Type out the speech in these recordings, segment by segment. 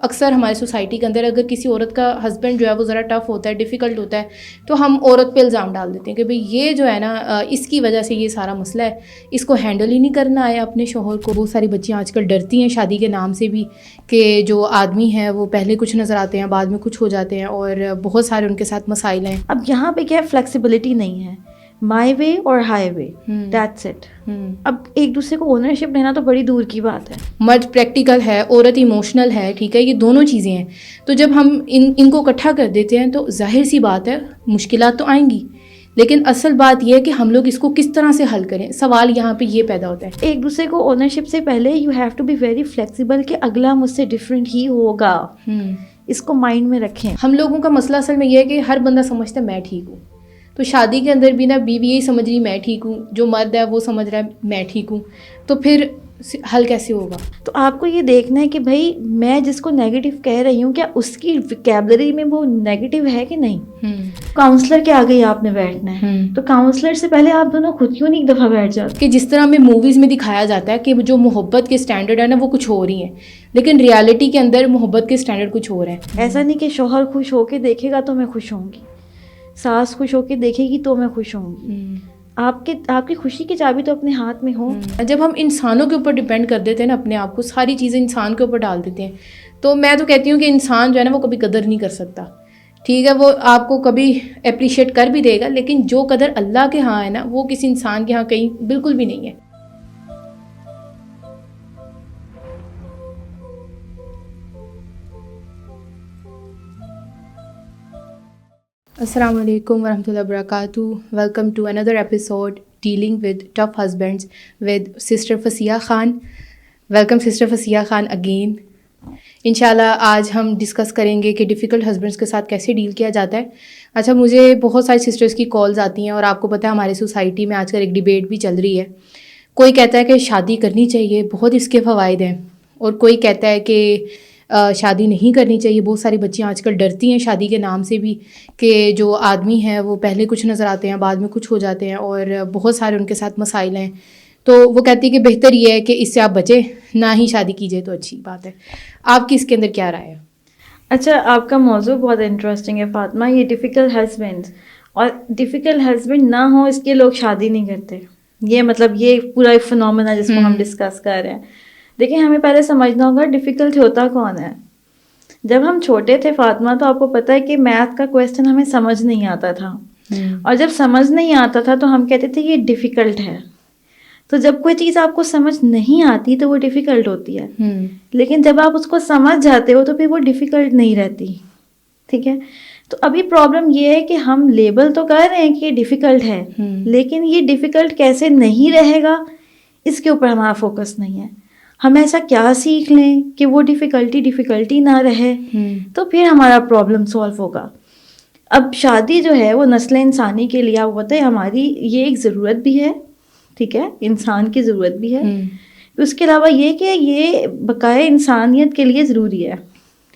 اکثر ہماری سوسائٹی کے اندر اگر کسی عورت کا ہسبینڈ جو ہے وہ ذرا ٹف ہوتا ہے، ڈیفیکلٹ ہوتا ہے، تو ہم عورت پہ الزام ڈال دیتے ہیں کہ بھئی یہ جو ہے نا اس کی وجہ سے یہ سارا مسئلہ ہے، اس کو ہینڈل ہی نہیں کرنا آیا اپنے شوہر کو۔ بہت ساری بچیاں آج کل ڈرتی ہیں شادی کے نام سے بھی کہ جو آدمی ہیں وہ پہلے کچھ نظر آتے ہیں، بعد میں کچھ ہو جاتے ہیں، اور بہت سارے ان کے ساتھ مسائل ہیں۔ اب یہاں پہ کیا فلیکسیبلٹی نہیں ہے، مائی وے اور ہائی وے، دیٹس اٹ۔ اب ایک دوسرے کو اونرشپ لینا تو بڑی دور کی بات ہے۔ مرد پریکٹیکل ہے، عورت ایموشنل ہے، ٹھیک ہے، یہ دونوں چیزیں ہیں۔ تو جب ہم ان کو اکٹھا کر دیتے ہیں تو ظاہر سی بات ہے مشکلات تو آئیں گی، لیکن اصل بات یہ ہے کہ ہم لوگ اس کو کس طرح سے حل کریں۔ سوال یہاں پہ یہ پیدا ہوتا ہے، ایک دوسرے کو اونرشپ سے پہلے you have to be very flexible کہ اگلا مجھ سے ڈفرینٹ ہی ہوگا، اس کو مائنڈ میں رکھیں۔ ہم لوگوں کا مسئلہ اصل میں یہ ہے کہ ہر بندہ سمجھتا ہے میں ٹھیک ہوں، تو شادی کے اندر بھی نا بیوی یہی سمجھ رہی میں ٹھیک ہوں، جو مرد ہے وہ سمجھ رہا ہے میں ٹھیک ہوں، تو پھر حل کیسے ہوگا؟ تو آپ کو یہ دیکھنا ہے کہ بھائی میں جس کو نیگیٹو کہہ رہی ہوں کیا اس کی ویکیبلری میں وہ نیگیٹو ہے کہ نہیں۔ کاؤنسلر کے آگے آپ نے بیٹھنا ہے، تو کاؤنسلر سے پہلے آپ دونوں خود کیوں نہیں ایک دفعہ بیٹھ جاتے؟ کہ جس طرح ہمیں موویز میں دکھایا جاتا ہے کہ جو محبت کے سٹینڈرڈ ہے نا وہ کچھ ہو رہی ہیں، لیکن ریالٹی کے اندر محبت کے سٹینڈرڈ کچھ ہو رہے ہیں۔ ایسا نہیں کہ شوہر خوش ہو کے دیکھے گا تو میں خوش ہوں گی، ساس خوش ہو کے دیکھے گی تو میں خوش ہوں گی۔ آپ کی خوشی کی چابی تو اپنے ہاتھ میں ہو۔ جب ہم انسانوں کے اوپر ڈیپینڈ کر دیتے ہیں نا اپنے آپ کو، ساری چیزیں انسان کے اوپر ڈال دیتے ہیں، تو میں تو کہتی ہوں کہ انسان جو ہے نا وہ کبھی قدر نہیں کر سکتا، ٹھیک ہے، وہ آپ کو کبھی اپریشیٹ کر بھی دے گا، لیکن جو قدر اللہ کے ہاں ہے نا وہ کسی انسان کے ہاں کہیں بالکل بھی نہیں ہے۔ السلام علیکم ورحمۃ اللہ وبرکاتہ۔ Welcome to another episode dealing with tough husbands with sister Fasiha Khan. Welcome sister Fasiha Khan again. انشاءاللہ آج ہم ڈسکس کریں گے کہ ڈیفیکلٹ ہسبینڈس کے ساتھ کیسے ڈیل کیا جاتا ہے۔ اچھا، مجھے بہت ساری سسٹرز کی کالز آتی ہیں، اور آپ کو پتہ ہے ہماری سوسائٹی میں آج کل ایک ڈیبیٹ بھی چل رہی ہے۔ کوئی کہتا ہے کہ شادی کرنی چاہیے، بہت اس کے فوائد ہیں، اور کوئی کہتا ہے کہ شادی نہیں کرنی چاہیے۔ بہت ساری بچیاں آج کل ڈرتی ہیں شادی کے نام سے بھی کہ جو آدمی ہیں وہ پہلے کچھ نظر آتے ہیں، بعد میں کچھ ہو جاتے ہیں، اور بہت سارے ان کے ساتھ مسائل ہیں، تو وہ کہتی ہے کہ بہتر یہ ہے کہ اس سے آپ بچیں، نہ ہی شادی کیجیے تو اچھی بات ہے۔ آپ کی اس کے اندر کیا رائے ہے؟ اچھا، آپ کا موضوع بہت انٹرسٹنگ ہے فاطمہ، یہ ڈیفیکلٹ ہسبینڈ، اور ڈیفیکلٹ ہسبینڈ نہ ہو اس کے لوگ شادی نہیں کرتے، یہ مطلب یہ پورا ایک فنومینا جس کو ہم ڈسکس کر رہے ہیں۔ دیکھیں، ہمیں پہلے سمجھنا ہوگا ڈیفیکلٹ ہوتا کون ہے۔ جب ہم چھوٹے تھے فاطمہ تو آپ کو پتہ ہے کہ میتھ کا کویسچن ہمیں سمجھ نہیں آتا تھا، اور جب سمجھ نہیں آتا تھا تو ہم کہتے تھے یہ ڈیفیکلٹ ہے۔ تو جب کوئی چیز آپ کو سمجھ نہیں آتی تو وہ ڈیفیکلٹ ہوتی ہے، لیکن جب آپ اس کو سمجھ جاتے ہو تو پھر وہ ڈیفیکلٹ نہیں رہتی، ٹھیک ہے۔ تو ابھی پرابلم یہ ہے کہ ہم لیبل تو کر رہے ہیں کہ یہ ڈیفیکلٹ ہے، لیکن یہ ڈیفیکلٹ کیسے نہیں رہے گا اس کے اوپر ہمارا فوکس نہیں ہے۔ ہم ایسا کیا سیکھ لیں کہ وہ ڈیفیکلٹی نہ رہے، تو پھر ہمارا پرابلم سولو ہوگا۔ اب شادی جو ہے وہ نسل انسانی کے لیے آپ بتائیں ہماری یہ ایک ضرورت بھی ہے، ٹھیک ہے، انسان کی ضرورت بھی ہے۔ اس کے علاوہ یہ کہ یہ بقائے انسانیت کے لیے ضروری ہے،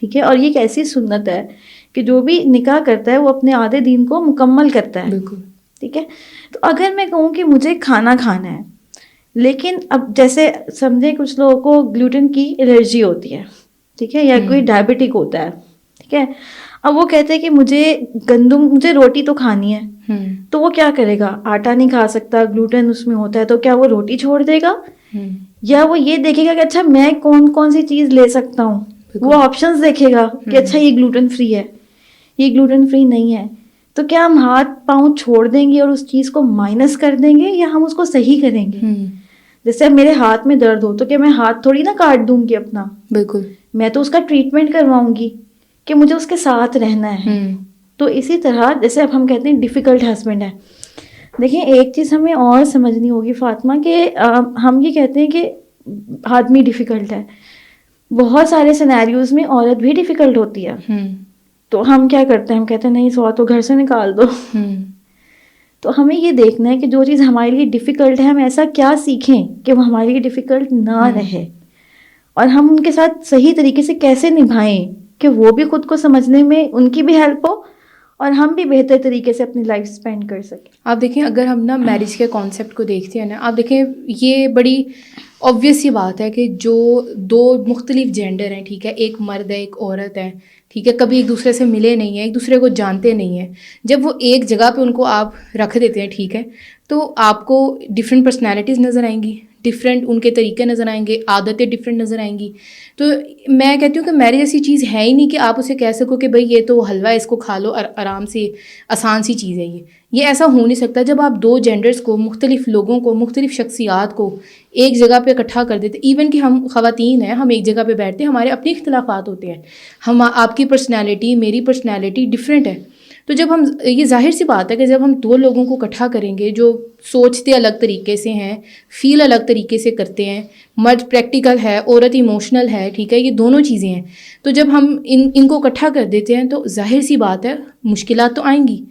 ٹھیک ہے، اور یہ ایک ایسی سنت ہے کہ جو بھی نکاح کرتا ہے وہ اپنے آدھے دین کو مکمل کرتا ہے، بالکل، ٹھیک ہے۔ تو اگر میں کہوں کہ مجھے کھانا کھانا ہے، لیکن اب جیسے سمجھیں کچھ لوگوں کو گلوٹن کی الرجی ہوتی ہے، ٹھیک ہے، یا کوئی ڈائبٹک ہوتا ہے، ٹھیک ہے، اب وہ کہتے ہیں کہ مجھے روٹی تو کھانی ہے، تو وہ کیا کرے گا؟ آٹا نہیں کھا سکتا، گلوٹن اس میں ہوتا ہے، تو کیا وہ روٹی چھوڑ دے گا؟ یا وہ یہ دیکھے گا کہ اچھا میں کون سی چیز لے سکتا ہوں، وہ آپشنز دیکھے گا کہ اچھا یہ گلوٹن فری ہے، یہ گلوٹن فری نہیں ہے، تو کیا ہم ہاتھ پاؤں چھوڑ دیں گے اور اس چیز کو مائنس کر دیں گے، یا ہم اس کو صحیح کریں گے؟ جیسے اب میرے ہاتھ میں درد ہو تو کیا میں ہاتھ تھوڑی نہ کاٹ دوں گی اپنا، بالکل، میں تو اس کا ٹریٹمنٹ کرواؤں گی کہ مجھے اس کے ساتھ رہنا ہے۔ تو اسی طرح جیسے اب ہم کہتے ہیں ڈیفیکلٹ ہسبینڈ ہے، دیکھیں ایک چیز ہمیں اور سمجھنی ہوگی فاطمہ کہ ہم یہ کہتے ہیں کہ آدمی ڈیفیکلٹ ہے، بہت سارے سینیریوز میں عورت بھی ڈیفیکلٹ ہوتی ہے، تو ہم کیا کرتے ہیں؟ ہم کہتے ہیں نہیں سوا تو گھر سے نکال دو۔ تو ہمیں یہ دیکھنا ہے کہ جو چیز ہمارے لیے ڈیفیکلٹ ہے ہم ایسا کیا سیکھیں کہ وہ ہمارے لیے ڈیفیکلٹ نہ رہے، اور ہم ان کے ساتھ صحیح طریقے سے کیسے نبھائیں کہ وہ بھی خود کو سمجھنے میں ان کی بھی ہیلپ ہو اور ہم بھی بہتر طریقے سے اپنی لائف اسپینڈ کر سکیں۔ آپ دیکھیں اگر ہم نا میرج کے کانسیپٹ کو دیکھتے ہیں نا، آپ دیکھیں یہ بڑی آبویس یہ بات ہے کہ جو دو مختلف جینڈر ہیں, ٹھیک ہے, ایک مرد ہے ایک عورت ہے, ٹھیک ہے, کبھی ایک دوسرے سے ملے نہیں ہیں, ایک دوسرے کو جانتے نہیں ہیں, جب وہ ایک جگہ پہ ان کو آپ رکھ دیتے ہیں, ٹھیک ہے, تو آپ کو ڈفرینٹ پرسنالٹیز نظر آئیں گی, ڈفرینٹ ان کے طریقے نظر آئیں گے, عادتیں ڈفرینٹ نظر آئیں گی. تو میں کہتی ہوں کہ میرج ایسی چیز ہے ہی نہیں کہ آپ اسے کہہ سکو کہ بھائی یہ تو حلوہ ہے, اس کو کھا لو, آرام سے, آسان سی چیز ہے یہ ایسا ہو نہیں سکتا. جب آپ دو جینڈرز کو, مختلف لوگوں کو, مختلف شخصیات کو ایک جگہ پہ اکٹھا کر دیتے, ایون کہ ہم خواتین ہیں, ہم ایک جگہ پہ بیٹھتے ہیں, ہمارے اپنے اختلافات ہوتے ہیں, آپ کی پرسنالٹی, میری پرسنالٹی ڈفرینٹ ہے. تو جب ہم, یہ ظاہر سی بات ہے کہ جب ہم دو لوگوں کو اکٹھا کریں گے جو سوچتے الگ طریقے سے ہیں, فیل الگ طریقے سے کرتے ہیں, مرد پریکٹیکل ہے, عورت ایموشنل ہے, ٹھیک ہے, یہ دونوں چیزیں ہیں, تو جب ہم ان کو اکٹھا کر دیتے ہیں تو ظاہر سی بات ہے مشکلات تو آئیں گی.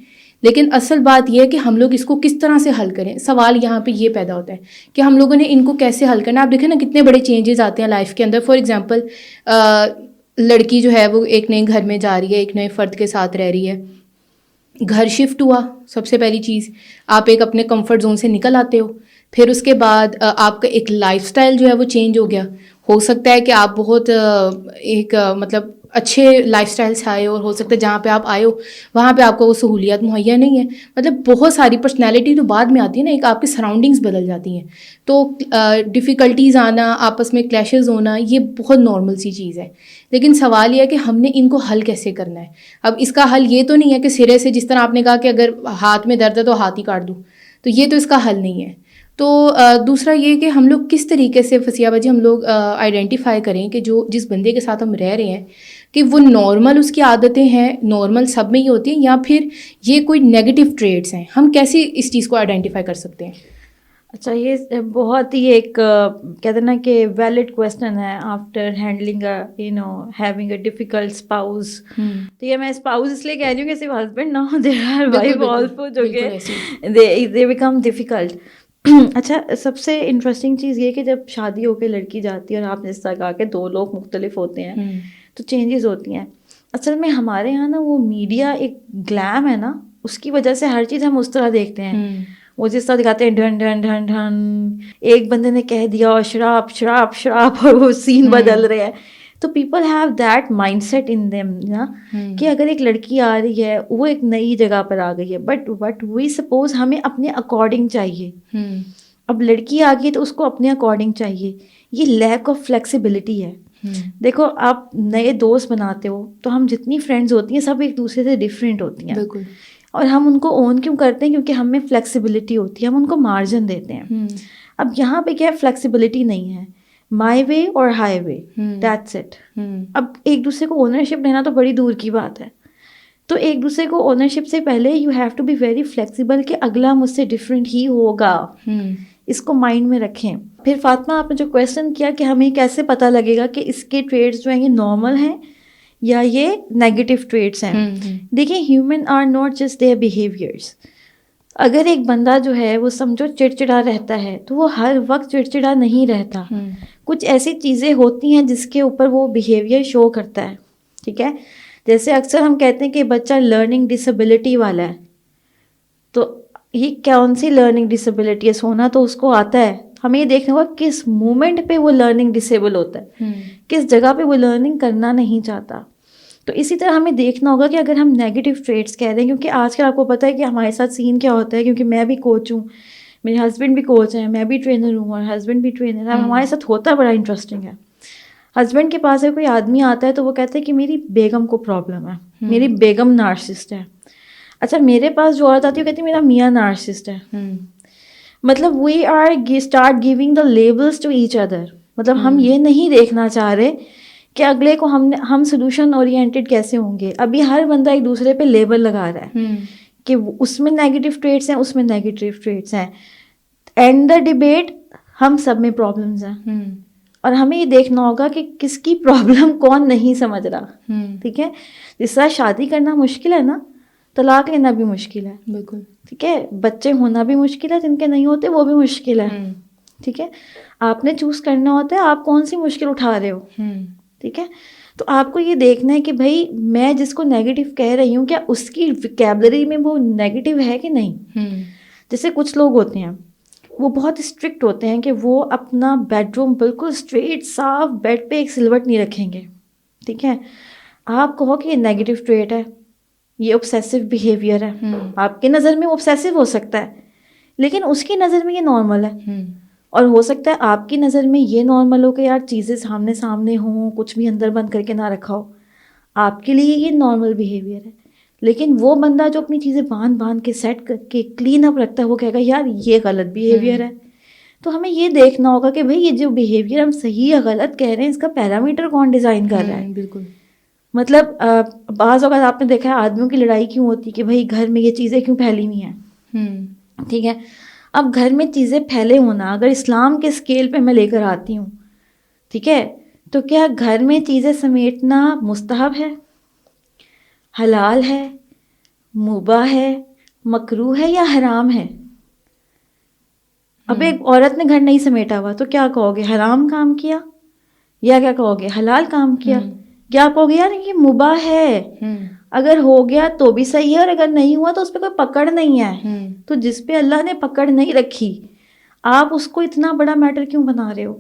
لیکن اصل بات یہ ہے کہ ہم لوگ اس کو کس طرح سے حل کریں. سوال یہاں پہ یہ پیدا ہوتا ہے کہ ہم لوگوں نے ان کو کیسے حل کرنا. آپ دیکھیں نا کتنے بڑے چینجز آتے ہیں لائف کے اندر. فار ایگزامپل, لڑکی جو ہے وہ ایک نئے گھر میں جا رہی ہے, ایک نئے فرد کے ساتھ رہ رہی ہے, گھر شفٹ ہوا, سب سے پہلی چیز آپ ایک اپنے کمفرٹ زون سے نکل آتے ہو. پھر اس کے بعد آپ کا ایک لائف سٹائل جو ہے وہ چینج ہو گیا. ہو سکتا ہے کہ آپ بہت ایک مطلب اچھے لائف سٹائل سے آئے ہو, اور ہو سکتا ہے جہاں پہ آپ آئے ہو وہاں پہ آپ کو وہ سہولیات مہیا نہیں ہیں. مطلب بہت ساری پرسنالٹی تو بعد میں آتی ہے نا, ایک آپ کی سراؤنڈنگس بدل جاتی ہیں, تو ڈفیکلٹیز آنا, آپس میں کلیشز ہونا, یہ بہت نارمل سی چیز ہے. لیکن سوال یہ ہے کہ ہم نے ان کو حل کیسے کرنا ہے. اب اس کا حل یہ تو نہیں ہے کہ سرے سے, جس طرح آپ نے کہا کہ اگر ہاتھ میں درد ہے تو ہاتھ ہی کاٹ دوں, تو یہ تو اس کا حل نہیں ہے. تو دوسرا یہ کہ ہم لوگ کس طریقے سے فصیحہ باجی ہم لوگ آئیڈینٹیفائی کریں کہ جس بندے کے ساتھ ہم رہ رہے ہیں کہ وہ نارمل اس کی عادتیں ہیں, نارمل سب میں ہی ہوتی ہیں, یا پھر یہ کوئی نیگیٹو ٹریٹس ہیں. ہم کیسے اس چیز کو آئیڈینٹیفائی کر سکتے ہیں؟ اچھا, یہ بہت ہی ایک کہتے ہیں نا کہ ویلڈ کویسچن ہے after handling having a difficult spouse. تو یہ میں اسپاؤز اس لیے کہہ رہی ہوں کہ صرف ہسبینڈ نہ ہو, دیر آر وائف آلسو جو کہ دے بیکم ڈیفیکلٹ. اچھا, سب سے انٹرسٹنگ چیز یہ کہ جب شادی ہو کے لڑکی جاتی ہے, اور آپ نے اس طرح کہا کہ دو لوگ مختلف ہوتے ہیں تو چینجز ہوتی ہیں. اصل میں ہمارے یہاں نا وہ میڈیا ایک گلیم ہے نا, اس کی وجہ سے ہر چیز ہم اس طرح دیکھتے ہیں. وہ جس طرح دکھاتے ہیں ڈھن ڈھن ڈھن ڈھن, ایک بندے نے کہہ دیا اور شراب شراب شراب, اور وہ سین بدل رہے ہیں. تو پیپل ہیو دیٹ مائنڈ سیٹ ان دیم نا, کہ اگر ایک لڑکی آ رہی ہے, وہ ایک نئی جگہ پر آ گئی ہے, بٹ وی سپوز ہمیں اپنے اکارڈنگ چاہیے. اب لڑکی آ گئی تو اس کو اپنے اکارڈنگ چاہیے. یہ لیک آف فلیکسیبلٹی ہے. دیکھو, آپ نئے دوست بناتے ہو تو ہم جتنی فرینڈز ہوتی ہیں سب ایک دوسرے سے ڈفرینٹ ہوتی ہیں, بالکل, اور ہم ان کو اون کیوں کرتے ہیں؟ کیونکہ ہم میں فلیکسیبلٹی ہوتی ہے, ہم ان کو مارجن دیتے ہیں. اب یہاں پہ کیا ہے, فلیکسیبلٹی نہیں ہے, مائی وے اور ہائی وے, دیٹس اٹ. اب ایک دوسرے کو اونرشپ لینا تو بڑی دور کی بات ہے. تو ایک دوسرے کو اونرشپ سے پہلے you have to be very flexible کہ اگلا مجھ سے ڈفرینٹ ہی ہوگا. اس کو مائنڈ میں رکھیں. پھر فاطمہ, آپ نے جو کویشچن کیا کہ ہمیں کیسے پتہ لگے گا کہ اس کے ٹریٹس جو ہیں یہ نارمل ہیں یا یہ نیگیٹو ٹریٹس ہیں. دیکھیں, human are not just their behaviours. اگر ایک بندہ جو ہے وہ سمجھو چڑچڑا رہتا ہے تو وہ ہر وقت چڑچڑا نہیں رہتا. کچھ ایسی چیزیں ہوتی ہیں جس کے اوپر وہ بیہیویئر شو کرتا ہے, ٹھیک ہے. جیسے اکثر ہم کہتے ہیں کہ بچہ لرننگ ڈسیبلٹی والا ہے, تو یہ کون سی لرننگ ڈسیبلٹی ہے؟ سونا تو اس کو آتا ہے, ہمیں یہ دیکھنا ہوگا کس مومنٹ پہ وہ لرننگ ڈسیبل ہوتا ہے, کس جگہ پہ وہ لرننگ کرنا نہیں چاہتا. تو اسی طرح ہمیں دیکھنا ہوگا کہ اگر ہم نیگیٹو ٹریٹس کہہ رہے ہیں, کیونکہ آج کل آپ کو پتہ ہے کہ ہمارے ساتھ سین کیا ہوتا ہے, کیونکہ میں بھی کوچ ہوں, میرے ہسبینڈ بھی کوچ ہیں, میں بھی ٹرینر ہوں, اور ہسبینڈ بھی ٹرینر ہے. ہمارے ساتھ ہوتا بڑا انٹرسٹنگ ہے. ہسبینڈ کے پاس اگر کوئی آدمی آتا ہے تو وہ کہتا ہے کہ میری بیگم کو پرابلم ہے, میری بیگم نارسسٹ ہے. اچھا, میرے پاس جو عورت آتی ہے وہ کہتی ہے میرا میاں نارسسٹ ہے. مطلب we are start giving the labels to each other. مطلب ہم یہ نہیں دیکھنا چاہ رہے کہ اگلے کو ہم سولوشن اورینٹیڈ کیسے ہوں گے. ابھی ہر بندہ ایک دوسرے پہ لیبل لگا رہا ہے کہ اس میں نیگیٹو ٹریٹس ہیں, اس میں نیگیٹو ٹریٹس ہیں. اینڈ دا ڈبیٹ, ہم سب میں پرابلمس ہیں, اور ہمیں یہ دیکھنا ہوگا کہ کس کی پرابلم کون نہیں سمجھ رہا. ٹھیک ہے, جس طرح شادی کرنا مشکل ہے نا, طلاق لینا بھی مشکل ہے. بالکل, ٹھیک ہے, بچے ہونا بھی مشکل ہے, جن کے نہیں ہوتے وہ بھی مشکل ہے. ٹھیک ہے, آپ نے چوز کرنا ہوتا ہے آپ کون سی مشکل اٹھا رہے ہو. ٹھیک ہے, تو آپ کو یہ دیکھنا ہے کہ بھائی میں جس کو نیگیٹو کہہ رہی ہوں کیا اس کی ویکیبلری میں وہ نیگیٹو ہے کہ نہیں. جیسے کچھ لوگ ہوتے ہیں وہ بہت اسٹرکٹ ہوتے ہیں کہ وہ اپنا بیڈ روم بالکل اسٹریٹ صاف بیڈ پہ ایک سلوٹ نہیں رکھیں گے. ٹھیک ہے, آپ کہو کہ یہ نیگیٹو ٹریٹ ہے, یہ اوبسیسو بیہیویئر ہے, آپ کے نظر میں وہ اوبسیسو ہو سکتا ہے لیکن اس کی نظر میں یہ نارمل ہے. اور ہو سکتا ہے آپ کی نظر میں یہ نارمل ہو کہ یار چیزیں سامنے ہوں, کچھ بھی اندر بند کر کے نہ رکھا ہو, آپ کے لیے یہ نارمل بیہیویئر ہے. لیکن وہ بندہ جو اپنی چیزیں باندھ کے سیٹ کر کے کلین اپ رکھتا ہے وہ کہے گا یار یہ غلط بیہیویئر ہے. تو ہمیں یہ دیکھنا ہوگا کہ بھئی یہ جو بیہیویئر ہم صحیح یا غلط کہہ رہے ہیں اس کا پیرامیٹر کون ڈیزائن کر رہا ہے. بالکل. مطلب بعض اوقات آپ نے دیکھا ہے آدمیوں کی لڑائی کیوں ہوتی ہے کہ بھئی گھر میں یہ چیزیں کیوں پھیلی ہوئی ہیں. ٹھیک ہے, اب گھر میں چیزیں پھیلے ہونا اگر اسلام کے اسکیل پہ میں لے کر آتی ہوں, ٹھیک ہے, تو کیا گھر میں چیزیں سمیٹنا مستحب ہے, حلال ہے, مباح ہے, مکروہ ہے یا حرام ہے؟ اب ایک عورت نے گھر نہیں سمیٹا ہوا تو کیا کہو گے, حرام کام کیا, یا کیا کہو گے حلال کام کیا, کیا کہو گے یار یہ مباح ہے. اگر ہو گیا تو بھی صحیح ہے اور اگر نہیں ہوا تو اس پہ کوئی پکڑ نہیں ہے. تو جس پہ اللہ نے پکڑ نہیں رکھی آپ اس کو اتنا بڑا میٹر کیوں بنا رہے ہو؟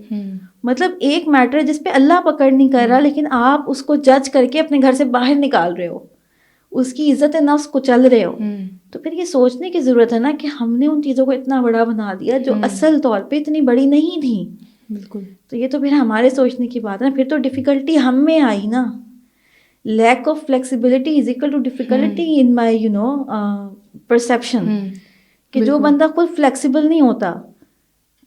مطلب ایک میٹر جس پہ اللہ پکڑ نہیں کر رہا لیکن آپ اس کو جج کر کے اپنے گھر سے باہر نکال رہے ہو, اس کی عزت نفس کو چل رہے ہو. تو پھر یہ سوچنے کی ضرورت ہے نا کہ ہم نے ان چیزوں کو اتنا بڑا بنا دیا جو اصل طور پہ اتنی بڑی نہیں تھیں. بالکل. تو یہ تو پھر ہمارے سوچنے کی بات ہے نا, پھر تو ڈیفیکلٹی ہم میں آئی نا. Lack of flexibility is equal to difficulty in my perception, کہ جو بندہ خود فلیکسیبل نہیں ہوتا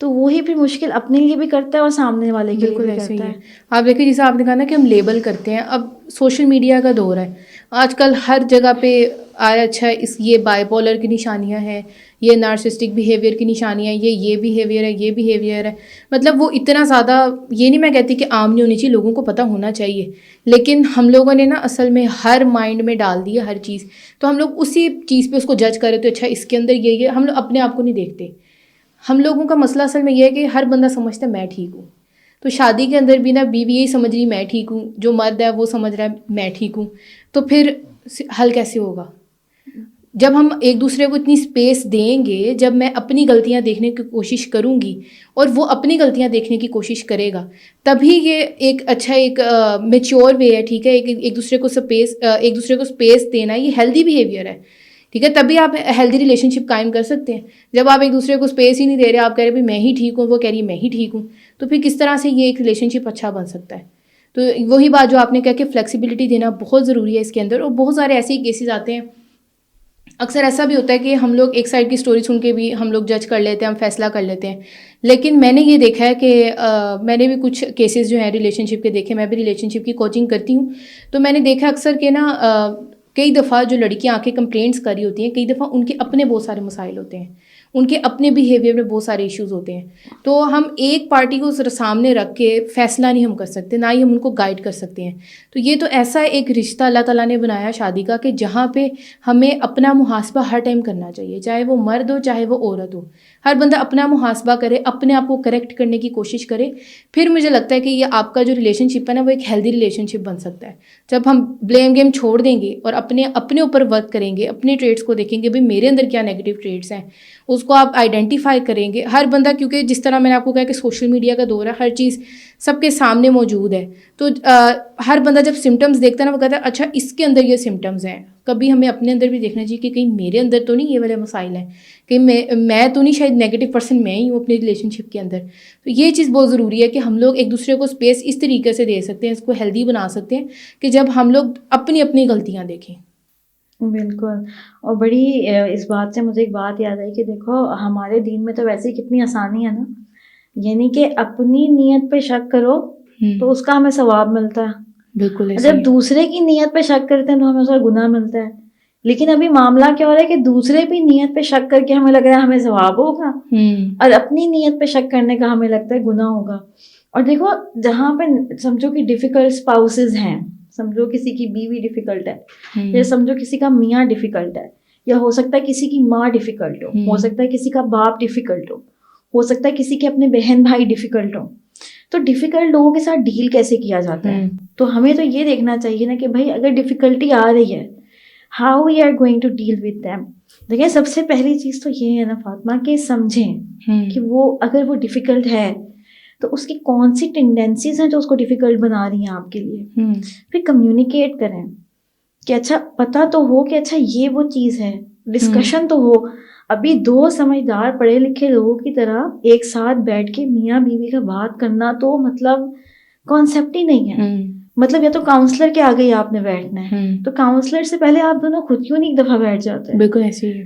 تو وہی پھر مشکل اپنے لیے بھی کرتا ہے اور سامنے والے کے لیے بھی کرتا ہے. آپ دیکھیں جیسے آپ نے کہا نا کہ ہم لیبل کرتے ہیں, اب سوشل میڈیا کا دور ہے, آج کل ہر جگہ پہ آیا اچھا یہ بائی پولر کی نشانیاں ہیں, یہ نارسسٹک بیہیویئر کی نشانیاں ہیں, یہ بیہیویئر ہے, یہ بیہیویئر ہے. مطلب وہ اتنا زیادہ, یہ نہیں میں کہتی کہ عام نہیں ہونی چاہیے, لوگوں کو پتہ ہونا چاہیے, لیکن ہم لوگوں نے نا اصل میں ہر مائنڈ میں ڈال دی ہے ہر چیز, تو ہم لوگ اسی چیز پہ اس کو جج کرے تو اچھا اس کے اندر یہ ہم لوگ اپنے آپ کو نہیں دیکھتے. ہم لوگوں کا مسئلہ اصل میں یہ ہے کہ ہر بندہ سمجھتا ہے میں ٹھیک ہوں, تو شادی کے اندر بھی نا بیوی یہی سمجھ رہی میں ٹھیک ہوں, جو مرد ہے وہ سمجھ رہا ہے میں ٹھیک ہوں, تو پھر حل کیسے ہوگا؟ جب ہم ایک دوسرے کو اتنی اسپیس دیں گے, جب میں اپنی غلطیاں دیکھنے کی کوشش کروں گی اور وہ اپنی غلطیاں دیکھنے کی کوشش کرے گا, تبھی یہ ایک اچھا ایک میچور وے ہے. ٹھیک ہے, ایک دوسرے کو اسپیس دینا یہ ہیلدی بیہیویئر ہے. ٹھیک ہے, تبھی آپ ہیلدی ریلیشن شپ قائم کر سکتے ہیں. جب آپ ایک دوسرے کو اسپیس ہی نہیں دے رہے, آپ کہہ رہے ہیں میں ہی ٹھیک ہوں, وہ کہہ رہی ہے میں ہی ٹھیک ہوں, تو پھر کس طرح سے یہ ایک ریلیشن شپ اچھا بن سکتا ہے؟ تو وہی بات جو آپ نے کہا کہ فلیکسیبلٹی دینا بہت ضروری ہے اس کے اندر. اور بہت سارے ایسے ہی کیسز آتے ہیں, اکثر ایسا بھی ہوتا ہے کہ ہم لوگ ایک سائڈ کی سٹوری سن کے بھی ہم لوگ جج کر لیتے ہیں, ہم فیصلہ کر لیتے ہیں. لیکن میں نے یہ دیکھا ہے کہ میں نے بھی کچھ کیسز جو ہیں ریلیشن شپ کے دیکھے, میں بھی ریلیشن شپ کی کوچنگ کرتی ہوں, تو میں نے دیکھا اکثر کہ نا کئی دفعہ جو لڑکیاں آ کے کمپلینٹس کر رہی ہوتی ہیں, کئی دفعہ ان کے اپنے بہت سارے مسائل ہوتے ہیں, ان کے اپنے بیہیویئر میں بہت سارے ایشوز ہوتے ہیں. تو ہم ایک پارٹی کو سامنے رکھ کے فیصلہ نہیں ہم کر سکتے, نہ ہی ہم ان کو گائیڈ کر سکتے ہیں. تو یہ تو ایسا ایک رشتہ اللہ تعالیٰ نے بنایا شادی کا کہ جہاں پہ ہمیں اپنا محاسبہ ہر ٹائم کرنا چاہیے, چاہے وہ مرد ہو چاہے وہ عورت ہو. ہر بندہ اپنا محاسبہ کرے, اپنے آپ کو کریکٹ کرنے کی کوشش کرے. پھر مجھے لگتا ہے کہ یہ آپ کا جو ریلیشن شپ ہے نا وہ ایک ہیلدی ریلیشن شپ بن سکتا ہے. جب ہم بلیم گیم چھوڑ دیں گے اور اپنے اوپر ورک کریں گے, اپنے ٹریٹس کو دیکھیں گے, بھائی میرے اندر کیا نیگیٹو ٹریٹس ہیں, اس کو آپ آئیڈینٹیفائی کریں گے. ہر بندہ, کیونکہ جس طرح میں نے آپ کو کہا کہ سوشل میڈیا کا دور ہے, ہر چیز سب کے سامنے موجود ہے, تو ہر بندہ جب سمٹمز دیکھتا ہے نا وہ کہتا ہے اچھا اس کے اندر یہ سمٹمز ہیں. کبھی ہمیں اپنے اندر بھی دیکھنا چاہیے کہ کہیں میرے اندر تو نہیں یہ والے مسائل ہیں, کہ میں تو نہیں شاید نیگیٹو پرسن میں ہی ہوں اپنی ریلیشن شپ کے اندر. تو یہ چیز بہت ضروری ہے کہ ہم لوگ ایک دوسرے کو اسپیس اس طریقے سے دے سکتے ہیں, اس کو ہیلدی بنا سکتے ہیں کہ جب ہم لوگ اپنی غلطیاں دیکھیں. بالکل. اور بڑی اس بات سے مجھے ایک بات یاد آئی کہ دیکھو ہمارے دین میں تو ویسے ہی کتنی آسانی ہے نا, یعنی کہ اپنی نیت پہ شک کرو تو اس کا ہمیں ثواب ملتا ہے. بالکل. جب دوسرے کی نیت پہ شک کرتے ہیں تو ہمیں اس کا گناہ ملتا ہے. لیکن ابھی معاملہ کیا ہو رہا ہے کہ دوسرے بھی نیت پہ شک کر کے ہمیں لگ رہا ہے ہمیں ثواب ہوگا, اور اپنی نیت پہ شک کرنے کا ہمیں لگتا ہے گناہ ہوگا. اور دیکھو جہاں پہ سمجھو کہ ڈیفیکلٹ اسپاؤسز ہیں, سمجھو کسی کی بیوی ڈیفیکلٹ ہے, یا سمجھو کسی کا میاں ڈیفیکلٹ ہے, یا ہو سکتا ہے کسی کی ماں ڈیفیکلٹ ہو سکتا ہے کسی کا باپ ڈیفیکلٹ ہو سکتا ہے کسی کے اپنے بہن بھائی ڈیفیکلٹ ہوں. تو ڈیفیکلٹ لوگوں کے ساتھ ڈیل کیسے کیا جاتا ہے؟ تو ہمیں تو یہ دیکھنا چاہیے نا کہ بھائی اگر ڈیفیکلٹی آ رہی ہے, how we are going to deal with them. دیکھیں سب سے پہلی چیز تو یہ ہے نا فاطمہ کہ سمجھیں کہ وہ اگر وہ ڈیفیکلٹ ہے تو اس کی کون سی ٹینڈنسیز ہیں جو اس کو ڈیفیکلٹ بنا رہی ہیں آپ کے لیے. پھر کمیونیکیٹ کریں کہ اچھا پتہ تو ہو کہ اچھا یہ وہ چیز ہے, ڈسکشن تو ہو. ابھی دو سمجھدار پڑھے لکھے لوگوں کی طرح ایک ساتھ بیٹھ کے میاں بیوی کا بات کرنا تو مطلب کانسیپٹ ہی نہیں ہے. مطلب یا تو کاؤنسلر کے آگے ہی آپ نے بیٹھنا ہے, تو کاؤنسلر سے پہلے آپ دونوں خود کیوں نہیں ایک دفعہ بیٹھ جاتے ہیں؟ بالکل ایسے ہی ہے.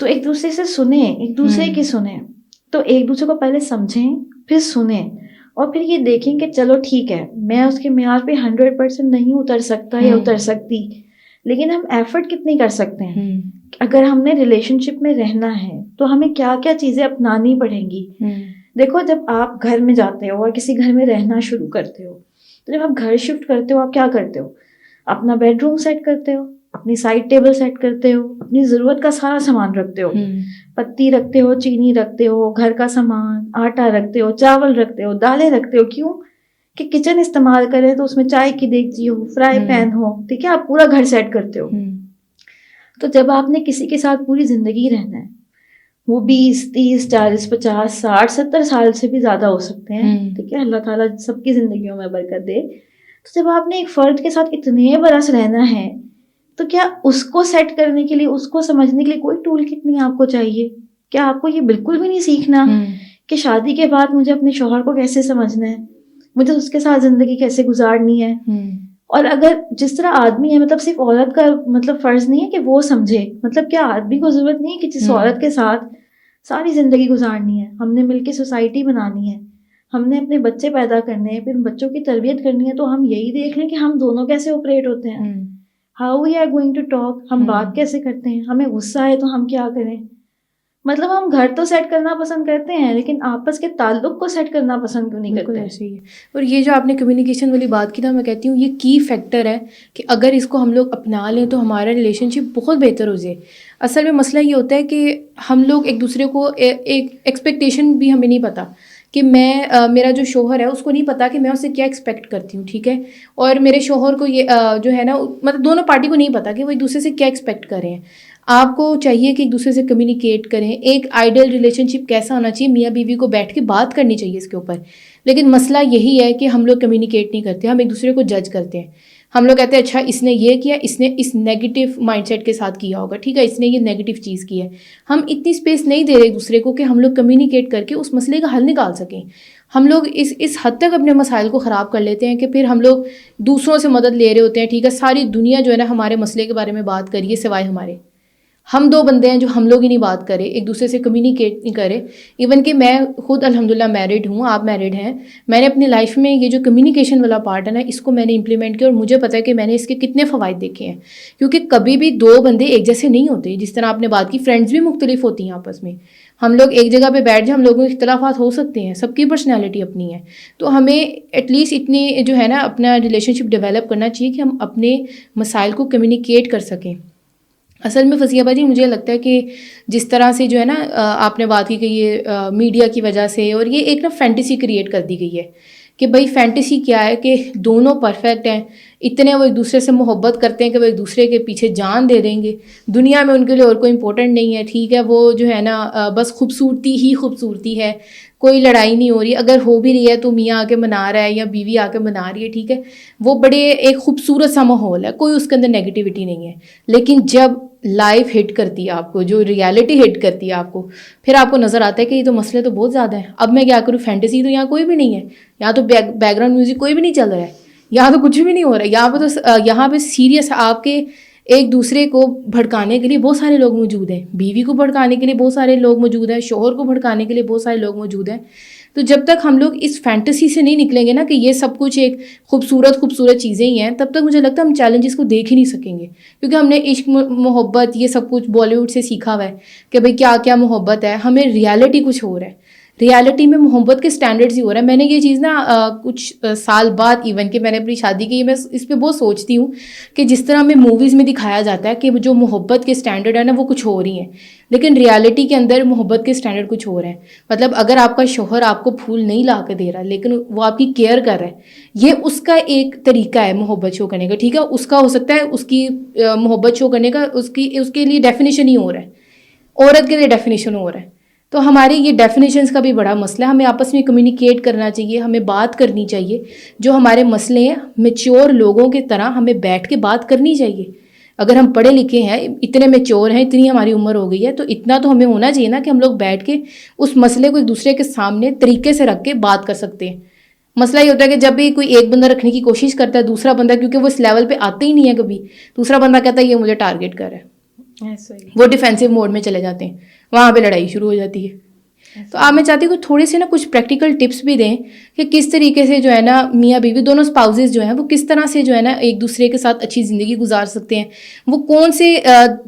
تو ایک دوسرے سے سنیں, ایک دوسرے کی سنیں, تو ایک دوسرے کو پہلے سمجھیں پھر سنیں, اور پھر یہ دیکھیں کہ چلو ٹھیک ہے میں اس کے معیار پہ 100% نہیں اتر سکتا یا اتر سکتی, لیکن ہم ایفرٹ کتنی کر سکتے ہیں. اگر ہم نے ریلیشن شپ میں رہنا ہے تو ہمیں کیا کیا چیزیں اپنانی پڑیں گی. دیکھو جب آپ گھر میں جاتے ہو اور کسی گھر میں رہنا شروع کرتے ہو, تو جب آپ گھر شفٹ کرتے ہو آپ کیا کرتے ہو؟ اپنا بیڈ روم سیٹ کرتے ہو, اپنی سائڈ ٹیبل سیٹ کرتے ہو, اپنی ضرورت کا سارا سامان رکھتے ہو, پتی رکھتے ہو, چینی رکھتے ہو, گھر کا سامان, آٹا رکھتے ہو, چاول رکھتے ہو, دالیں رکھتے ہو. کیوں کہ کچن استعمال کریں تو اس میں چائے کی دیگچی ہو, فرائی پین ہو, ٹھیک ہے, آپ پورا گھر سیٹ کرتے ہو. تو جب آپ نے کسی کے ساتھ پوری زندگی رہنا ہے, وہ 20, 30, 40, 50, 60, 70 سال سے بھی زیادہ ہو سکتے ہیں, ٹھیک ہے, اللہ تعالیٰ سب کی زندگیوں میں برکت دے. تو جب آپ نے ایک فرد کے ساتھ اتنے برس رہنا ہے تو کیا اس کو سیٹ کرنے کے لیے, اس کو سمجھنے کے لیے کوئی ٹول کٹ نہیں آپ کو چاہیے؟ کیا آپ کو یہ بالکل بھی نہیں سیکھنا کہ شادی کے بعد مجھے اپنے شوہر کو کیسے سمجھنا ہے, مجھے اس کے ساتھ زندگی کیسے گزارنی ہے؟ اور اگر جس طرح آدمی ہے, مطلب صرف عورت کا مطلب فرض نہیں ہے کہ وہ سمجھے, مطلب کیا آدمی کو ضرورت نہیں ہے کہ جس عورت کے ساتھ ساری زندگی گزارنی ہے, ہم نے مل کے سوسائٹی بنانی ہے, ہم نے اپنے بچے پیدا کرنے ہیں, پھر بچوں کی تربیت کرنی ہے, تو ہم یہی دیکھ لیں کہ ہم دونوں کیسے آپریٹ ہوتے ہیں, how we are going to talk, ہم بات کیسے کرتے ہیں, ہمیں غصہ آئے تو ہم کیا کریں. مطلب ہم گھر تو سیٹ کرنا پسند کرتے ہیں لیکن آپس کے تعلق کو سیٹ کرنا پسند کیوں نہیں کرتے؟ بالکل ایسے ہی ہے. اور یہ جو آپ نے کمیونیکیشن والی بات کی نا, میں کہتی ہوں یہ کی فیکٹر ہے کہ اگر اس کو ہم لوگ اپنا لیں تو ہمارا ریلیشن شپ بہت بہتر ہو جائے. اصل میں مسئلہ یہ ہوتا ہے کہ ہم لوگ ایک دوسرے کو ایک ایکسپیکٹیشن بھی ہمیں نہیں پتہ کہ میرا جو شوہر ہے اس کو نہیں پتا کہ میں اس سے کیا ایکسپیکٹ کرتی ہوں, ٹھیک ہے, اور میرے شوہر کو یہ جو ہے نا, مطلب دونوں پارٹی کو نہیں پتا کہ وہ ایک دوسرے سے کیا ایکسپیکٹ کر رہے ہیں. آپ کو چاہیے کہ ایک دوسرے سے کمیونیکیٹ کریں. ایک آئیڈیل ریلیشن شپ کیسا ہونا چاہیے, میاں بیوی کو بیٹھ کے بات کرنی چاہیے اس کے اوپر. لیکن مسئلہ یہی ہے کہ ہم لوگ کمیونیکیٹ نہیں کرتے, ہم ایک دوسرے کو جج کرتے ہیں. ہم لوگ کہتے ہیں اچھا اس نے یہ کیا, اس نے اس نیگیٹو مائنڈ سیٹ کے ساتھ کیا ہوگا, ٹھیک ہے, اس نے یہ نیگیٹو چیز کی ہے. ہم اتنی اسپیس نہیں دے رہے ایک دوسرے کو کہ ہم لوگ کمیونیکیٹ کر کے اس مسئلے کا حل نکال سکیں. ہم لوگ اس حد تک اپنے مسائل کو خراب کر لیتے ہیں کہ پھر ہم لوگ دوسروں سے مدد لے رہے ہوتے ہیں, ٹھیک ہے, ساری دنیا جو ہے نا ہمارے مسئلے کے بارے میں بات کریے سوائے ہمارے. ہم دو بندے ہیں جو ہم لوگ ہی نہیں بات کرے, ایک دوسرے سے کمیونیکیٹ نہیں کرے. ایون کہ میں خود الحمدللہ میرڈ ہوں, آپ میرڈ ہیں, میں نے اپنی لائف میں یہ جو کمیونیکیشن والا پارٹ ہے نا اس کو میں نے امپلیمنٹ کیا, اور مجھے پتہ ہے کہ میں نے اس کے کتنے فوائد دیکھے ہیں. کیونکہ کبھی بھی دو بندے ایک جیسے نہیں ہوتے, جس طرح آپ نے بات کی فرینڈس بھی مختلف ہوتی ہیں آپس میں. ہم لوگ ایک جگہ پہ بیٹھ جائیں, ہم لوگوں کے اختلافات ہو سکتے ہیں, سب کی پرسنالٹی اپنی ہے. تو ہمیں ایٹ لیسٹ اتنی جو ہے نا اپنا ریلیشن شپ ڈیولپ کرنا چاہیے کہ ہم اپنے مسائل کو کمیونیکیٹ کر سکیں. اصل میں فصیحہ باجی مجھے لگتا ہے کہ جس طرح سے جو ہے نا آپ نے بات کی کہ یہ میڈیا کی وجہ سے, اور یہ ایک نا فینٹیسی کریٹ کر دی گئی ہے کہ بھائی فینٹیسی کیا ہے کہ دونوں پرفیکٹ ہیں, اتنے وہ ایک دوسرے سے محبت کرتے ہیں کہ وہ ایک دوسرے کے پیچھے جان دے دیں گے, دنیا میں ان کے لیے اور کوئی امپورٹنٹ نہیں ہے, ٹھیک ہے, وہ جو ہے نا بس خوبصورتی ہی خوبصورتی ہے, کوئی لڑائی نہیں ہو رہی, اگر ہو بھی رہی ہے تو میاں آ کے منا رہا ہے یا بیوی آ کے منا رہی ہے, ٹھیک ہے, وہ بڑے ایک خوبصورت سا ماحول ہے, کوئی اس کے اندر نیگیٹیوٹی نہیں ہے. لیکن جب لائف ہٹ کرتی ہے آپ کو, جو ریالٹی ہٹ کرتی ہے آپ کو, پھر آپ کو نظر آتا ہے کہ یہ تو مسئلے تو بہت زیادہ ہیں. اب میں کیا کروں, فینٹیسی تو یہاں کوئی بھی نہیں ہے, یہاں تو بیک گراؤنڈ میوزک کوئی بھی نہیں چل رہا ہے, یہاں تو کچھ بھی نہیں ہو رہا ہے, یہاں پہ سیریس آپ کے ایک دوسرے کو بھڑکانے کے لیے بہت سارے لوگ موجود ہیں, بیوی کو بھڑکانے کے لیے بہت سارے لوگ موجود ہیں, شوہر کو بھڑکانے کے لیے بہت سارے لوگ موجود ہیں. تو جب تک ہم لوگ اس فینٹیسی سے نہیں نکلیں گے نا کہ یہ سب کچھ ایک خوبصورت چیزیں ہی ہیں, تب تک مجھے لگتا ہے ہم چیلنجز کو دیکھ ہی نہیں سکیں گے. کیونکہ ہم نے عشق محبت یہ سب کچھ بالی ووڈ سے سیکھا ہوا ہے کہ بھئی کیا کیا محبت ہے, ہمیں ریالٹی کچھ اور ہے. ریالٹی میں محبت کے اسٹینڈرڈز ہی ہو رہا ہے. میں نے یہ چیز نا کچھ سال بعد ایون کہ میں نے اپنی شادی کی, میں اس پہ بہت سوچتی ہوں کہ جس طرح ہمیں موویز میں دکھایا جاتا ہے کہ جو محبت کے اسٹینڈرڈ ہے نا وہ کچھ ہو رہی ہیں, لیکن ریالٹی کے اندر محبت کے اسٹینڈرڈ کچھ ہو رہے ہیں. مطلب اگر آپ کا شوہر آپ کو پھول نہیں لا کے دے رہا لیکن وہ آپ کی کیئر کر رہا ہے, یہ اس کا ایک طریقہ ہے محبت شو کرنے کا. ٹھیک ہے, اس کا ہو سکتا ہے اس کی محبت شو کرنے کا اس کے لیے ڈیفینیشن ہی ہو رہا ہے, عورت کے لیے ڈیفینیشن ہو رہا ہے. تو ہماری یہ ڈیفینیشنس کا بھی بڑا مسئلہ ہے. ہمیں آپس میں کمیونیکیٹ کرنا چاہیے, ہمیں بات کرنی چاہیے. جو ہمارے مسئلے ہیں میچور لوگوں کی طرح ہمیں بیٹھ کے بات کرنی چاہیے. اگر ہم پڑھے لکھے ہیں, اتنے میچور ہیں, اتنی ہماری عمر ہو گئی ہے, تو اتنا تو ہمیں ہونا چاہیے نا کہ ہم لوگ بیٹھ کے اس مسئلے کو ایک دوسرے کے سامنے طریقے سے رکھ کے بات کر سکتے ہیں. مسئلہ یہ ہوتا ہے کہ جب بھی کوئی ایک بندہ رکھنے کی کوشش کرتا ہے, دوسرا بندہ کیونکہ وہ اس لیول پہ آتے ہی نہیں ہے کبھی, دوسرا بندہ کہتا ہے یہ مجھے ٹارگیٹ کر رہا ہے, وہ ڈیفینسو موڈ میں چلے جاتے ہیں, وہاں پہ لڑائی شروع ہو جاتی ہے. تو آپ میں چاہتی ہوں کہ تھوڑے سے نا کچھ پریکٹیکل ٹپس بھی دیں کہ کس طریقے سے جو ہے نا میاں بیوی دونوں اسپاؤزز جو ہیں وہ کس طرح سے جو ہے نا ایک دوسرے کے ساتھ اچھی زندگی گزار سکتے ہیں. وہ کون سے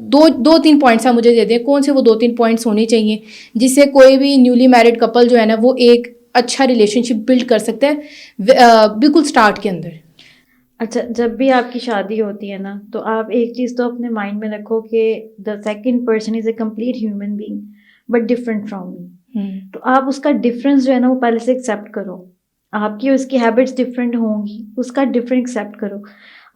دو تین پوائنٹس آپ مجھے دے دیں, کون سے وہ 2-3 پوائنٹس ہونے چاہیے جس سے کوئی بھی نیولی میرڈ کپل جو ہے نا وہ ایک اچھا ریلیشن شپ بلڈ کر سکتا ہے بالکل اسٹارٹ کے اندر. اچھا, جب بھی آپ کی شادی ہوتی ہے نا تو آپ ایک چیز تو اپنے مائنڈ میں رکھو کہ the second person is a complete human being but different from me. تو آپ اس کا ڈفرینس جو ہے نا وہ پہلے سے ایکسیپٹ کرو. آپ کی اس کی ہیبٹس ڈفرینٹ ہوں گی, اس کا ڈفرینٹ ایکسیپٹ کرو.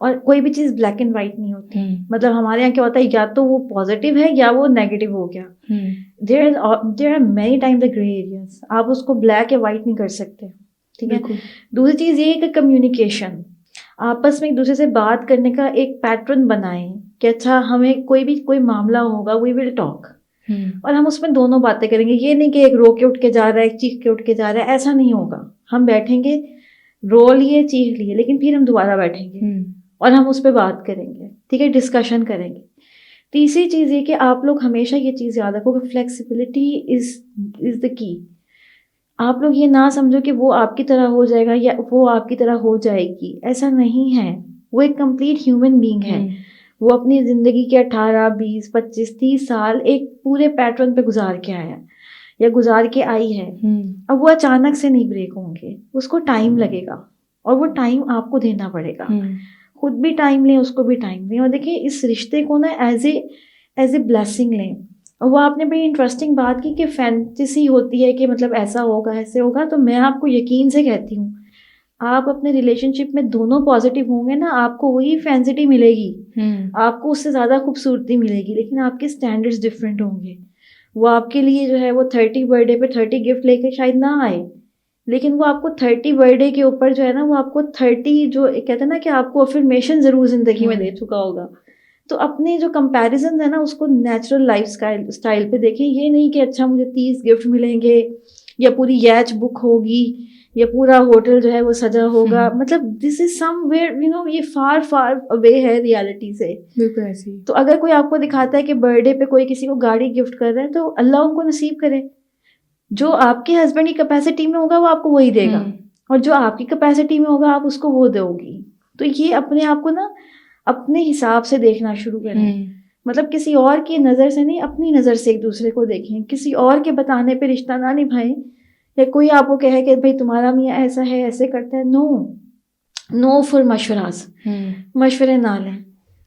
اور کوئی بھی چیز بلیک اینڈ وائٹ نہیں ہوتی. مطلب ہمارے یہاں کیا ہوتا ہے, یا تو وہ پازیٹیو ہے یا وہ نیگیٹو ہو گیا. There are many time the grey areas. آپ اس کو بلیک یا وائٹ نہیں کر سکتے. ٹھیک ہے. دوسری چیز یہ ہے کہ کمیونیکیشن, آپس میں ایک دوسرے سے بات کرنے کا ایک پیٹرن بنائیں کہ اچھا ہمیں کوئی معاملہ ہوگا وی ول ٹاک, اور ہم اس میں دونوں باتیں کریں گے. یہ نہیں کہ ایک رو کے اٹھ کے جا رہا ہے, ایک چیخ کے اٹھ کے جا رہا ہے, ایسا نہیں ہوگا. ہم بیٹھیں گے, رو لیے, چیخ لیے, لیکن پھر ہم دوبارہ بیٹھیں گے اور ہم اس پہ بات کریں گے. ٹھیک ہے, ڈسکشن کریں گے. تیسری چیز یہ کہ آپ لوگ ہمیشہ یہ چیز یاد رکھو کہ فلیکسیبلٹی از دا کی. آپ لوگ یہ نہ سمجھو کہ وہ آپ کی طرح ہو جائے گا یا وہ آپ کی طرح ہو جائے گی, ایسا نہیں ہے. وہ ایک کمپلیٹ ہیومن بینگ ہے. وہ اپنی زندگی کے 18, 20, 25, 30 سال ایک پورے پیٹرن پہ گزار کے آیا یا گزار کے آئی ہے. اب وہ اچانک سے نہیں بریک ہوں گے, اس کو ٹائم لگے گا, اور وہ ٹائم آپ کو دینا پڑے گا. خود بھی ٹائم لیں, اس کو بھی ٹائم دیں. اور دیکھیں اس رشتے کو نا ایز اے بلیسنگ لیں. اور وہ آپ نے بڑی انٹرسٹنگ بات کی کہ فینٹیسی ہوتی ہے کہ مطلب ایسا ہوگا ایسے ہوگا. تو میں آپ کو یقین سے کہتی ہوں, آپ اپنے ریلیشن شپ میں دونوں پازیٹیو ہوں گے نا, آپ کو وہی فینسٹی ملے گی, آپ کو اس سے زیادہ خوبصورتی ملے گی, لیکن آپ کے اسٹینڈرڈس ڈفرینٹ ہوں گے. وہ آپ کے لیے جو ہے وہ 30 برتھ ڈے پہ 30 گفٹ لے کے شاید نہ آئے, لیکن وہ آپ کو 30 برتھ ڈے کے اوپر جو ہے نا وہ آپ کو 30 جو کہتے ہیں نا کہ آپ کو افرمیشن ضرور زندگی میں دے چکا ہوگا. تو اپنے جو کمپیریزن ہے نا اس کو نیچرل لائف اسٹائل پہ دیکھیں. یہ نہیں کہ اچھا مجھے 30 گفٹ ملیں گے یا پوری یچ بک ہوگی یا پورا ہوٹل جو ہے وہ سجا ہوگا. مطلب دس از سم ویئر یہ فار فار اوے ہے ریالٹی سے. بالکل ایسی. تو اگر کوئی آپ کو دکھاتا ہے کہ برتھ ڈے پہ کوئی کسی کو گاڑی گفٹ کر رہا ہے تو اللہ ان کو نصیب کرے. جو آپ کے ہسبینڈ کی کیپیسٹی میں ہوگا وہ آپ کو وہی دے گا, اور جو آپ کی کیپیسٹی میں ہوگا آپ اس کو وہ دو گی. تو یہ اپنے آپ کو نا اپنے حساب سے دیکھنا شروع کریں. مطلب کسی اور کی نظر سے نہیں, اپنی نظر سے ایک دوسرے کو دیکھیں. کسی اور کے بتانے پہ رشتہ نہ نبھائیں, یا کوئی آپ کو کہے کہ بھائی تمہارا میاں ایسا ہے ایسے کرتا ہے. نو فار مشورات, مشورے نہ لیں,